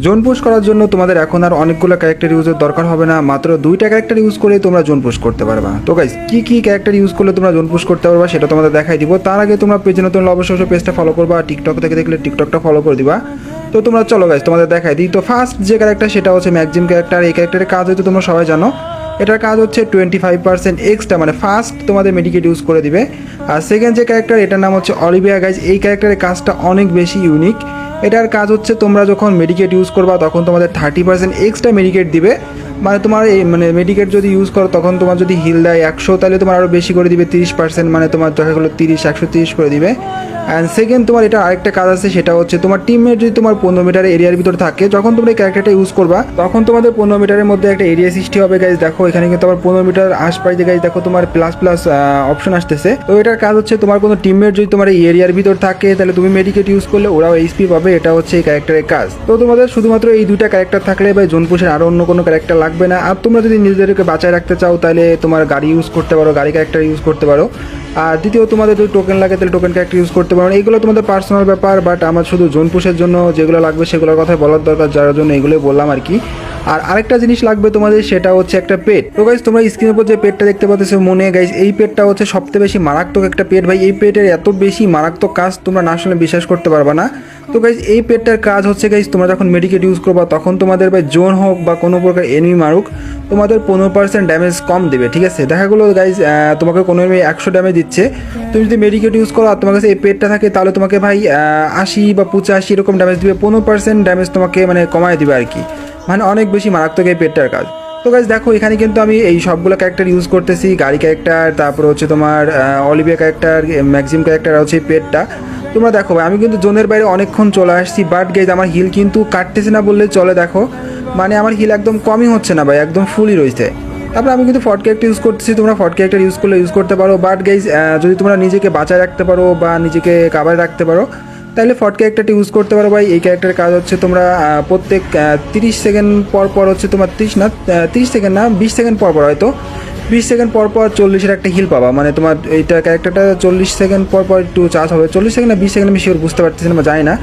Zone push করার জন্য তোমাদের এখন আর অনেকগুলো ক্যারেক্টার ইউজের দরকার হবে না, মাত্র 2টা ক্যারেক্টার ইউজ করে তোমরা জোন পুশ করতে পারবা। তো গাইস কি কি ক্যারেক্টার ইউজ করলে তোমরা জোন পুশ করতে পারবা সেটা তোমাদের দেখাই দিব। তার আগে তোমরা পেজে নতুন অবশ্যই পেজটা ফলো করবা, টিকটক থেকে দেখলে টিকটকটা ফলো করে দিবা। তো তোমরা চলো গাইস তোমাদের দেখাই দিই। তো ফার্স্ট যে ক্যারেক্টার সেটা হচ্ছে ম্যাক্সিম ক্যারেক্টার। এই ক্যারেক্টারের কাজ হয়তো তোমরা সবাই জানো, এটার কাজ হচ্ছে 25% এক্সট্রা, মানে ফার্স্ট তোমাদের মেডিকেট ইউজ করে দিবে। আর সেকেন্ড যে ক্যারেক্টার এটার নাম হচ্ছে অলিভিয়া গাইজ। এই ক্যারেক্টারের কাজটা অনেক বেশি ইউনিক। এটার কাজ হচ্ছে তোমরা যখন মেডিকেট ইউজ করবা তখন তোমাদের 30% এক্সট্রা মেডিকেট দিবে। মানে তোমার এই মানে মেডিকেট যদি ইউজ করো তখন তোমার যদি হিল দেয় 100 তাহলে তোমার আরও বেশি করে দিবে 30%, মানে তোমার দেখা গেলো 130 করে দিবে। অ্যান্ড সেকেন্ড তোমার এটা আরেকটা কাজ আছে, সেটা হচ্ছে তোমার টিমমেট যদি তোমার 15 মিটার এরিয়ার ভিতর থাকে, যখন তোমরা এই ক্যারেক্টারটা ইউজ করবা তখন তোমাদের 15 মিটারের মধ্যে একটা এরিয়া সৃষ্টি হবে গাইজ। দেখো এখানে কিন্তু আবার 15 মিটার আশপাশে গাইজ দেখো তোমার প্লাস অপশন আসতেছে। তো এটার কাজ হচ্ছে তোমার কোনো টিমমেট যদি তোমার এই এরিয়ার ভিতর থাকে তাহলে তুমি মেডিকেট ইউজ করলে ওরাও এইচপি পাবে। এটা হচ্ছে এই ক্যারেক্টারের কাজ। তো তোমাদের শুধুমাত্র এই 2টা ক্যারেক্টার থাকলে বা জোন পুশের আরও অন্য কোনো ক্যারেক্টার লাগবে না। আর তোমরা যদি নিজেদেরকে বাঁচায় রাখতে চাও তাহলে তোমার গাড়ি ইউজ করতে পারো, গাড়ি ক্যারেক্টার ইউজ করতে পারো। আর দ্বিতীয় তোমাদের যদি টোকেন লাগে তাহলে টোকেন ক্যারেক্টার ইউজ করতে পারো। এইগুলো তোমাদের পার্সোনাল ব্যাপার, বাট আমার শুধু জোন পুশের জন্য যেগুলো লাগবে সেগুলোর কথাই বলার দরকার, যার জন্য এগুলোই বললাম আর কি। আর আরেকটা জিনিস লাগবে তোমাদের, সেটা হচ্ছে একটা পেট। তো গাইজ তোমরা স্ক্রিনের উপর যে পেটটা দেখতে পাচ্ছ মনে গাইজ, এই পেটটা হচ্ছে সবথেকে বেশি মারাত্মক একটা পেট ভাই। এই পেটের এত বেশি মারাত্মক কাজ তোমরা না আসলে বিশ্বাস করতে পারবা না। তো গাইজ এই পেটটার কাজ হচ্ছে গাইজ তোমরা যখন মেডিকেট ইউজ করবা তখন তোমাদের ভাই জোন হোক বা কোনো প্রকার এনিমি মারুক তোমাদের 15% ড্যামেজ কম দেবে, ঠিক আছে। দেখা গেলো গাইজ তোমাকে কোনো এনিমি 100 ড্যামেজ দিচ্ছে, তুমি যদি মেডিকেট ইউজ করো আর তোমার কাছে এই পেটটা থাকে তাহলে তোমাকে ভাই 80 বা 85 এরকম ড্যামেজ দিবে, 15% ড্যামেজ তোমাকে মানে কমায় দিবে আর কি। মানে অনেক বেশি মারাত্মক এই পেটটার কাজ। তো গাইজ দেখো এখানে কিন্তু আমি এই সবগুলো ক্যারেক্টার ইউজ করতেছি, গাড়ি ক্যারেক্টার, তারপর হচ্ছে তোমার অলিভিয়া ক্যারেক্টার, ম্যাক্সিম ক্যারেক্টার, হচ্ছে এই পেটটা। তোমরা দেখো ভাই আমি কিন্তু জোনের বাইরে অনেকক্ষণ চলে আসছি, বাট গাইজ আমার হিল কিন্তু কাটতেছে না বললে চলে। দেখো মানে আমার হিল একদম কমই হচ্ছে না ভাই, একদম ফুলই রয়েছে। তারপরে আমি কিন্তু ফট ক্যারেক্টার ইউজ করতেছি, তোমরা ফট ক্যারেক্টার ইউজ করলে ইউজ করতে পারো। বাট গাইজ যদি তোমরা নিজেকে বাঁচায় রাখতে পারো বা নিজেকে কাভারে রাখতে পারো তাহলে ফট ক্যারেক্টারটি ইউজ করতে পারো ভাই। এই ক্যারেক্টারের কাজ হচ্ছে তোমরা প্রত্যেক 30 সেকেন্ড পর হচ্ছে তোমার 30 সেকেন্ড না 20 সেকেন্ড পর হয়তো 20 সেকেন্ড পর 40-এর একটা হিল পাবা। মানে তোমার এইটা ক্যারেক্টারটা 40 সেকেন্ড পর একটু চার্জ হবে, 40 সেকেন্ড না 20 সেকেন্ড আমি শিওর বুঝতে পারতেছি না, জানি না।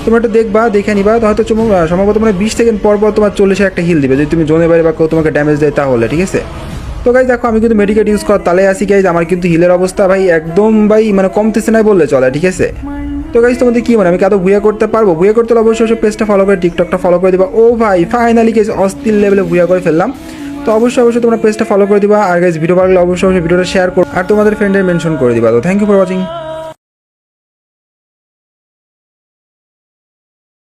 তোমরা একটু দেখবা, দেখে নিবা, তো হয়তো সম্ভবত মানে 20 সেকেন্ড পর তোমার 40-এর একটা হিল দিবে যদি তুমি জোনে বাইরে বা কেউ তোমাকে ড্যামেজ দেয় তাহলে, ঠিক আছে। তো গাইজ দেখো আমি কিন্তু মেডিকেট ইউজ করার তালে আসি গাইজ, আমার কিন্তু হিলের অবস্থা ভাই একদম ভাই মানে কমতেছে না বললে চলে, ঠিক আছে। তো গাইজ তোমাদের কি মানে আমি কত ভুয়া করতে পারবো? ভুয়া করতে হলে অবশ্যই পেজটা ফলো করে টিকটকটা ফলো করে দিবা। ও ভাই ফাইনালি গাইজ অস্থির লেভেলে ভুয়া করে ফেললাম। তো অবশ্যই তোমরা পেজটা ফলো করে দিবা। আর গাইজ ভিডিও ভালো লাগলে অবশ্যই ভিডিওটা শেয়ার করো আর তোমাদের ফ্রেন্ডের মেনশন করে দিবা। তো থ্যাংক ইউ ফর ওয়াচিং।